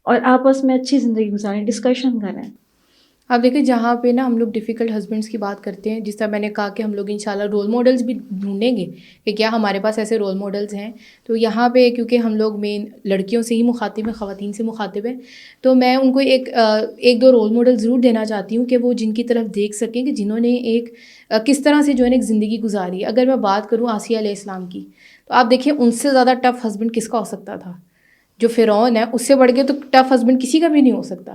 اور آپس میں اچھی زندگی گزاریں, ڈسکشن کریں. آپ دیکھیں جہاں پہ نا ہم لوگ ڈیفیکلٹ ہسبینڈس کی بات کرتے ہیں, جس طرح میں نے کہا کہ ہم لوگ انشاءاللہ رول ماڈلز بھی ڈھونڈیں گے کہ کیا ہمارے پاس ایسے رول ماڈلز ہیں. تو یہاں پہ کیونکہ ہم لوگ مین لڑکیوں سے ہی مخاطب ہیں, خواتین سے مخاطب ہیں, تو میں ان کو ایک دو رول ماڈل ضرور دینا چاہتی ہوں کہ وہ جن کی طرف دیکھ سکیں کہ جنہوں نے ایک کس طرح سے جو ہے ایک زندگی گزاری. اگر میں بات کروں آسیہ علیہ السلام کی, تو آپ دیکھیں ان سے زیادہ ٹف ہسبینڈ کس کا ہو سکتا تھا. جو فرعون ہے اس سے بڑھ کے تو ٹف ہسبینڈ کسی کا بھی نہیں ہو سکتا.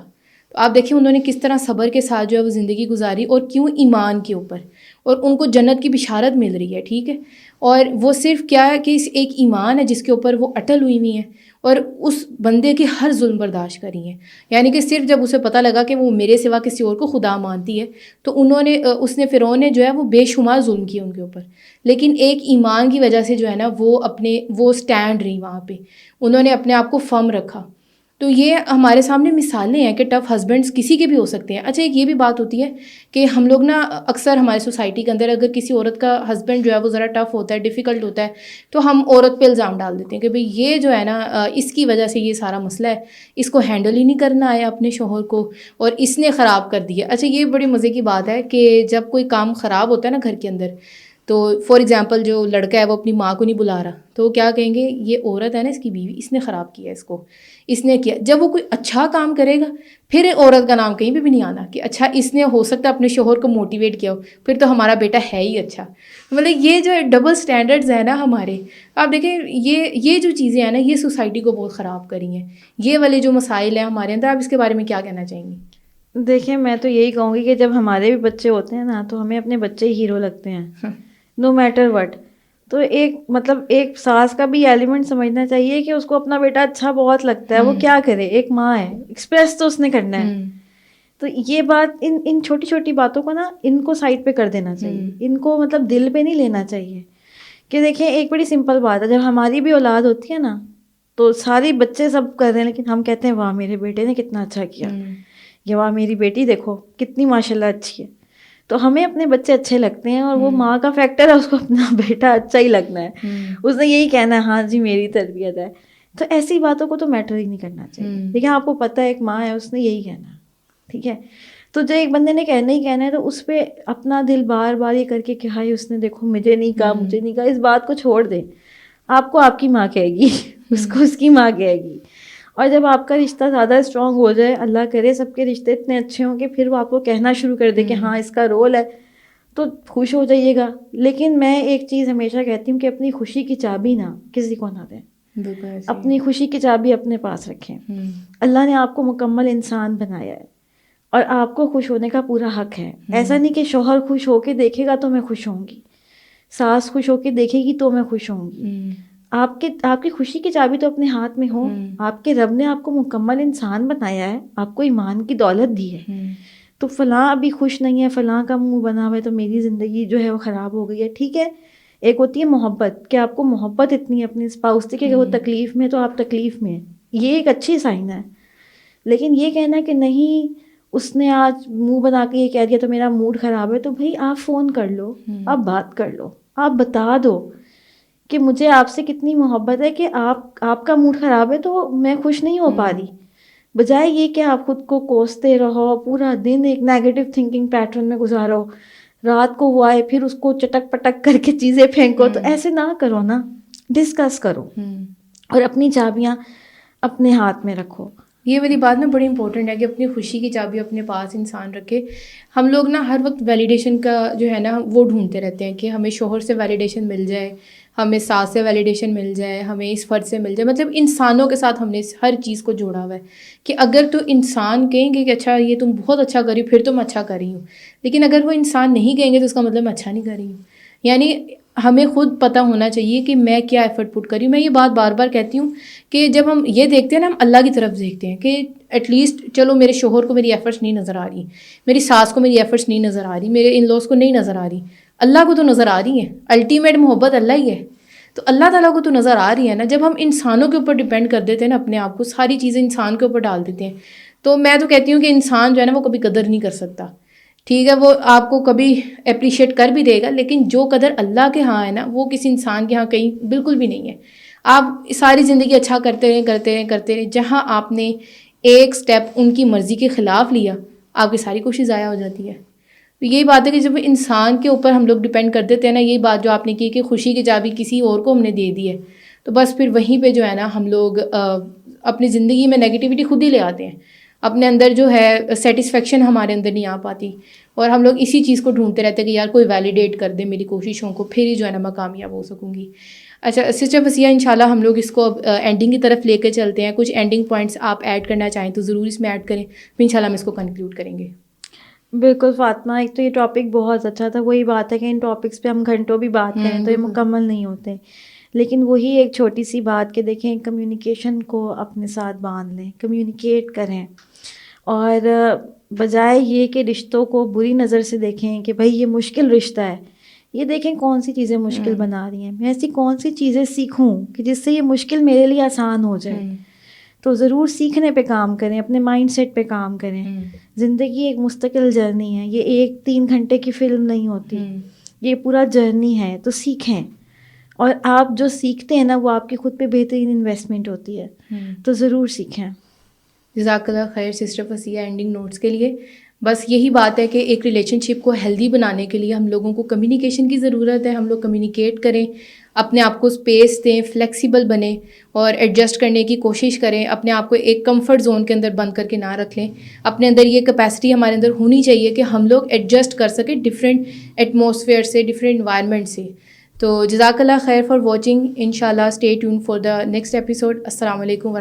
تو آپ دیکھیں انہوں نے کس طرح صبر کے ساتھ جو ہے وہ زندگی گزاری, اور کیوں ایمان کے اوپر, اور ان کو جنت کی بشارت مل رہی ہے. ٹھیک ہے, اور وہ صرف کیا ہے کہ ایک ایمان ہے جس کے اوپر وہ اٹل ہوئی ہوئی ہیں, اور اس بندے کے ہر ظلم برداشت کری ہیں. یعنی کہ صرف جب اسے پتہ لگا کہ وہ میرے سوا کسی اور کو خدا مانتی ہے, تو اس نے فرعون نے جو ہے وہ بے شمار ظلم کیے ان کے اوپر, لیکن ایک ایمان کی وجہ سے جو ہے نا وہ اسٹینڈ رہی وہاں پہ, انہوں نے اپنے آپ کو فرم رکھا. تو یہ ہمارے سامنے مثالیں ہیں کہ ٹف ہسبینڈس کسی کے بھی ہو سکتے ہیں. اچھا ایک یہ بھی بات ہوتی ہے کہ ہم لوگ نا اکثر ہماری سوسائٹی کے اندر اگر کسی عورت کا ہسبینڈ جو ہے وہ ذرا ٹف ہوتا ہے, ڈیفیکلٹ ہوتا ہے, تو ہم عورت پہ الزام ڈال دیتے ہیں کہ بھئی یہ جو ہے نا اس کی وجہ سے یہ سارا مسئلہ ہے, اس کو ہینڈل ہی نہیں کرنا آیا اپنے شوہر کو اور اس نے خراب کر دیا. اچھا یہ بڑی مزے کی بات ہے کہ جب کوئی کام خراب ہوتا ہے نا گھر کے اندر, تو فار ایگزامپل جو لڑکا ہے وہ اپنی ماں کو نہیں بلا رہا, تو وہ کیا کہیں گے, یہ عورت ہے نا اس کی بیوی, اس نے خراب کیا اس کو, اس نے کیا. جب وہ کوئی اچھا کام کرے گا پھر عورت کا نام کہیں بھی نہیں آنا کہ اچھا اس نے ہو سکتا ہے اپنے شوہر کو موٹیویٹ کیا ہو, پھر تو ہمارا بیٹا ہے ہی اچھا. مطلب یہ جو ڈبل سٹینڈرڈز ہیں نا ہمارے, آپ دیکھیں یہ جو چیزیں ہیں نا یہ سوسائٹی کو بہت خراب کری ہیں. یہ والے جو مسائل ہیں ہمارے اندر, آپ اس کے بارے میں کیا کہنا چاہیں گی؟ دیکھیں میں تو یہی کہوں گی کہ جب ہمارے بھی بچے ہوتے ہیں نا تو ہمیں اپنے بچے ہی ہیرو لگتے ہیں نو میٹر وٹ. تو ایک ساس کا بھی ایلیمنٹ سمجھنا چاہیے کہ اس کو اپنا بیٹا اچھا بہت لگتا ہے, وہ کیا کرے, ایک ماں ہے, ایکسپریس تو اس نے کرنا ہے. تو یہ بات ان چھوٹی چھوٹی باتوں کو نا ان کو سائڈ پہ کر دینا چاہیے, ان کو مطلب دل پہ نہیں لینا چاہیے. کہ دیکھیں ایک بڑی سمپل بات ہے, جب ہماری بھی اولاد ہوتی ہے نا تو سارے بچے سب کر رہے ہیں لیکن ہم کہتے ہیں واہ میرے بیٹے نے کتنا اچھا کیا, یا واہ میری بیٹی دیکھو کتنی ماشاءاللہ اچھی ہے. تو ہمیں اپنے بچے اچھے لگتے ہیں اور وہ ماں کا فیکٹر ہے, اس کو اپنا بیٹا اچھا ہی لگنا ہے, اس نے یہی کہنا ہے ہاں جی میری تربیت ہے. تو ایسی باتوں کو تو میٹر ہی نہیں کرنا چاہیے. لیکن آپ کو پتہ ہے ایک ماں ہے, اس نے یہی کہنا ہے, ٹھیک ہے. تو جو ایک بندے نے کہنا ہی کہنا ہے تو اس پہ اپنا دل بار بار یہ کر کے کہ ہائی اس نے دیکھو مجھے نہیں کہا, مجھے نہیں کہا, اس بات کو چھوڑ دیں. آپ کو آپ کی ماں کہے گی, اس کو اس کی ماں کہے گی. اور جب آپ کا رشتہ زیادہ اسٹرانگ ہو جائے, اللہ کرے سب کے رشتے اتنے اچھے ہوں کہ پھر وہ آپ کو کہنا شروع کر دے کہ ہاں اس کا رول ہے, تو خوش ہو جائیے گا. لیکن میں ایک چیز ہمیشہ کہتی ہوں کہ اپنی خوشی کی چابی نہ کسی کو نہ دیں, اپنی خوشی کی چابی اپنے پاس رکھیں. اللہ نے آپ کو مکمل انسان بنایا ہے اور آپ کو خوش ہونے کا پورا حق ہے. ایسا نہیں کہ شوہر خوش ہو کے دیکھے گا تو میں خوش ہوں گی, ساس خوش ہو کے دیکھے گی تو میں خوش ہوں گی. آپ کی خوشی کی چابی تو اپنے ہاتھ میں ہو. آپ کے رب نے آپ کو مکمل انسان بنایا ہے, آپ کو ایمان کی دولت دی ہے. تو فلاں ابھی خوش نہیں ہے, فلاں کا منہ بنا ہوا ہے, تو میری زندگی جو ہے وہ خراب ہو گئی ہے. ٹھیک ہے, ایک ہوتی ہے محبت, کہ آپ کو محبت اتنی ہے اپنی اسپاؤس سے کہ وہ تکلیف میں تو آپ تکلیف میں, یہ ایک اچھی سائن ہے. لیکن یہ کہنا کہ نہیں اس نے آج منہ بنا کے یہ کہہ دیا تو میرا موڈ خراب ہے, تو بھائی آپ فون کر لو, آپ بات کر لو, آپ بتا دو کہ مجھے آپ سے کتنی محبت ہے کہ آپ کا موڈ خراب ہے تو میں خوش نہیں ہو پا رہی. بجائے یہ کہ آپ خود کو کوستے رہو, پورا دن ایک نیگیٹو تھنکنگ پیٹرن میں گزارو, رات کو وہ آئے پھر اس کو چٹک پٹک کر کے چیزیں پھینکو. تو ایسے نہ کرو نا, ڈسکس کرو اور اپنی چابیاں اپنے ہاتھ میں رکھو. یہ والی بات نا بڑی امپورٹنٹ ہے کہ اپنی خوشی کی چابی اپنے پاس انسان رکھے. ہم لوگ نا ہر وقت ویلیڈیشن کا جو ہے نا وہ ڈھونڈتے رہتے ہیں کہ ہمیں شوہر سے ویلیڈیشن مل جائے, ہمیں ساس سے ویلیڈیشن مل جائے, ہمیں اس فرد سے مل جائے. مطلب انسانوں کے ساتھ ہم نے ہر چیز کو جوڑا ہوا ہے کہ اگر تو انسان کہیں گے کہ اچھا یہ تم بہت اچھا کری ہو پھر تم اچھا کر رہی ہوں, لیکن اگر وہ انسان نہیں کہیں گے تو اس کا مطلب میں اچھا نہیں کر رہی ہوں. یعنی ہمیں خود پتہ ہونا چاہیے کہ میں کیا ایفرٹ پٹ کر رہی ہوں. میں یہ بات بار بار کہتی ہوں کہ جب ہم یہ دیکھتے ہیں نا, ہم اللہ کی طرف دیکھتے ہیں کہ ایٹ لیسٹ چلو میرے شوہر کو میری ایفرٹس نہیں نظر آ رہی, میری ساس کو میری ایفرٹس نہیں نظر آ رہی, میرے ان لاس کو نہیں نظر آ رہی, اللہ کو تو نظر آ رہی ہیں. الٹیمیٹ محبت اللہ ہی ہے, تو اللہ تعالیٰ کو تو نظر آ رہی ہے نا. جب ہم انسانوں کے اوپر ڈپینڈ کر دیتے ہیں نا اپنے آپ کو, ساری چیزیں انسان کے اوپر ڈال دیتے ہیں, تو میں تو کہتی ہوں کہ انسان جو ہے نا وہ کبھی قدر نہیں کر سکتا. ٹھیک ہے, وہ آپ کو کبھی اپریشیٹ کر بھی دے گا, لیکن جو قدر اللہ کے ہاں ہے نا وہ کسی انسان کے ہاں کہیں بالکل بھی نہیں ہے. آپ ساری زندگی اچھا کرتے رہیں, جہاں آپ نے ایک سٹیپ ان کی مرضی کے خلاف لیا, آپ کی ساری کوشش ضائع ہو جاتی ہے. تو یہی بات ہے کہ جب انسان کے اوپر ہم لوگ ڈپینڈ کر دیتے ہیں نا, یہی بات جو آپ نے کی کہ خوشی کی چابی کسی اور کو ہم نے دے دی ہے, تو بس پھر وہیں پہ جو ہے نا ہم لوگ اپنی زندگی میں نیگیٹیوٹی خود ہی لے آتے ہیں. اپنے اندر جو ہے سیٹسفیکشن ہمارے اندر نہیں آ پاتی, اور ہم لوگ اسی چیز کو ڈھونڈتے رہتے ہیں کہ یار کوئی ویلیڈیٹ کر دے میری کوششوں کو, پھر ہی جو ہے نا میں کامیاب ہو سکوں گی. اچھا سسٹر فصیحہ, انشاءاللہ ہم لوگ اس کو اب اینڈنگ کی طرف لے کے چلتے ہیں. کچھ اینڈنگ پوائنٹس آپ ایڈ کرنا چاہیں تو ضرور اس میں ایڈ کریں, پھر انشاءاللہ ہم اس کو کنکلیوڈ کریں گے. بالکل فاطمہ, ایک تو یہ ٹاپک بہت اچھا تھا. وہی بات ہے کہ ان ٹاپکس پہ ہم گھنٹوں بھی بات کریں تو یہ مکمل نہیں ہوتے, لیکن وہی ایک چھوٹی سی بات کہ دیکھیں کمیونیکیشن کو اپنے ساتھ باندھ لیں, کمیونیکیٹ کریں, اور بجائے یہ کہ رشتوں کو بری نظر سے دیکھیں کہ بھائی یہ مشکل رشتہ ہے, یہ دیکھیں کون سی چیزیں مشکل بنا رہی ہیں, میں ایسی کون سی چیزیں سیکھوں کہ جس سے یہ مشکل میرے لیے آسان ہو جائے. تو ضرور سیکھنے پہ کام کریں، اپنے مائنڈ سیٹ پہ کام کریں. زندگی ایک مستقل جرنی ہے، یہ 3 گھنٹے کی فلم نہیں ہوتی، یہ پورا جرنی ہے. تو سیکھیں، اور آپ جو سیکھتے ہیں نا وہ آپ کی خود پہ بہترین انویسٹمنٹ ہوتی ہے. تو ضرور سیکھیں. جزاک اللہ خیر سسٹر فصیحہ. اینڈنگ نوٹس کے لیے بس یہی بات ہے کہ ایک ریلیشن شپ کو ہیلدی بنانے کے لیے ہم لوگوں کو کمیونیکیشن کی ضرورت ہے. ہم لوگ کمیونیکیٹ کریں، اپنے آپ کو اسپیس دیں، فلیکسیبل بنیں اور ایڈجسٹ کرنے کی کوشش کریں. اپنے آپ کو ایک کمفرٹ زون کے اندر بند کر کے نہ رکھ لیں. اپنے اندر یہ کیپیسٹی ہمارے اندر ہونی چاہیے کہ ہم لوگ ایڈجسٹ کر سکیں ڈفرینٹ ایٹماسفیئر سے، ڈفرینٹ انوائرمنٹ سے. تو جزاک اللہ خیر فار واچنگ. ان شاء اللہ stay tune for the next episode. السلام علیکم.